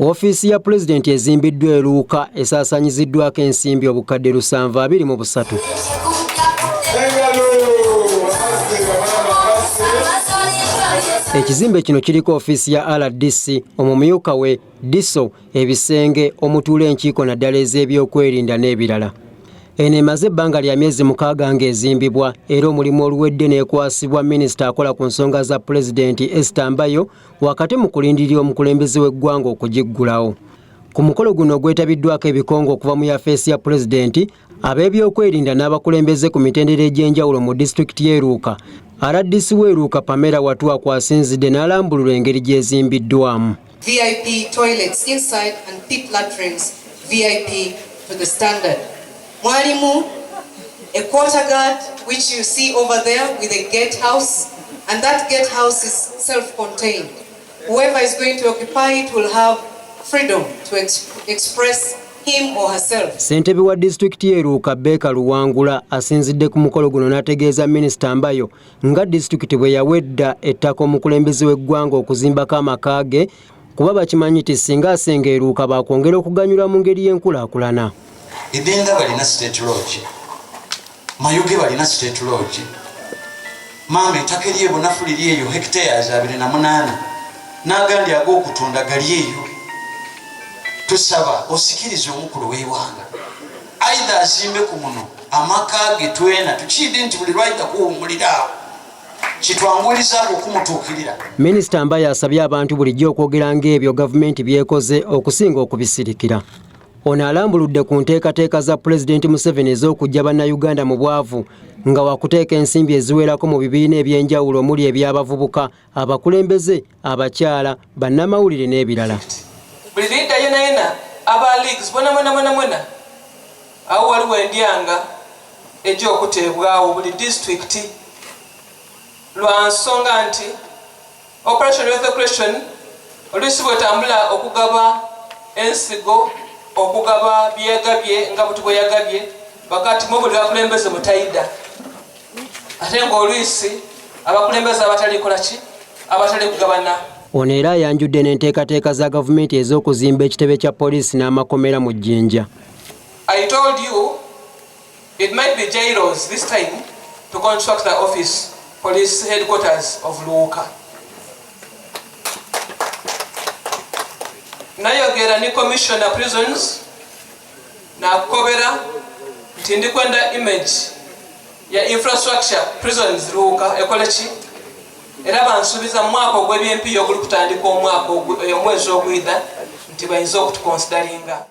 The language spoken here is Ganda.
Ofiisi ya Pulezidenti ezimbiddwa e Luuka esaasaanyiziddwako ensimbi obukadde 723. Ekizimbe kino kiriko ofiisi ya RDC, omumyuka we, diso, ebisenge, omutuula enkiiko naddala ez'ebyokwerinda n'ebirala. Eno emaze ebbanga lya myezi 6 ng'ezimbibwa era omulimu oluwedde n'ekwasibwa minisita akola ku nsonga za Pulezidenti Ettaka wakati mu kulindirira omukulembeze w'eggwanga okugiggulawo. Ku mukolo guno ogwetabiddwako ebikongo okuva mu yafeesi ya Pulezidenti, ab'ebyokwerinda n'abakulembeze ku mitendera egy'enjawulo mu disitulikiti y'e Luuka, RDC w'e Luuka Pamela Watwa kwasinzidde n'alambulula engeri gy'ezimbiddwamu. VIP toilets inside and pit latrines, VIP to the standard. Mwalimu, a quarter guard which you see over there with a gate house, and that gate house is self-contained. Whoever is going to occupy it will have freedom to express him or herself. Ssentebe wa disitulikiti y'e Luuka Beka Luwangula asinzidde ku mukolo guno n'ategeeza minisita Mbayo nga disitulikiti bwe yawedda ettaka omukulembeze w'eggwanga okuzimbako amaka ge, kuba bakimanyi nti singa asenga e Luuka baakwongera okuganyula mu ngeri y'enkulaakulana. Edenga balina state lodge, Mayuge balina state lodge, Mama ettaka eryeyo bunafu liri eyo hectares 28 n'agandi ag'okutunda gali eyo. Tusaba osikirize omukulu w'eggwanga aidha azimbe ku muno amaka ge twena tukidde nti buli lwayita kuwummulira kitwangulizaako okumutuukirira. Minisita Mbayo asabye abantu bulijjo okwogera ng'ebyo gavumenti byekoze okusinga okubisirikira. Ono alambuludde ku nteekateeka za Pulezidenti Museveni ez'okujja bannayuganda mu bwavu nga wakuteeka ensimbi eziwerako mu bibiina eby'enjawulo omuli eby'abavubuka, abakulembeze, abakyala, bannamawulire n'ebirala. Buli lidda yena aba leagues mwena awo waliwo endyanga egy'okuteebwawo buli disitulikiti lwa nsonga nti operation evacuation oluusi bwetambula okugaba ensigo, okugaba byegabye nga buti bwe yagabye wakati mu buli bakulembeze mutayida ate ng'oluusi abakulembeze abatali kolaki abatali kugabana. Ono era ayanjudde n'enteekateeka za gavumenti ez'okuzimba ekitebe kya poliisi n'amakomera mu Jjinja. I told you it might be jailers this time to construct the office police headquarters of Luuka. Nayogera ni commissioner prisons na kobera nti ndikwenda image ya infrastructure prisons Luuka ekolechi era bansubiza mu mwaka ogw'ebyempiya oguli kutandika omwezi ogwidda nti bayinza okutukonsideringa.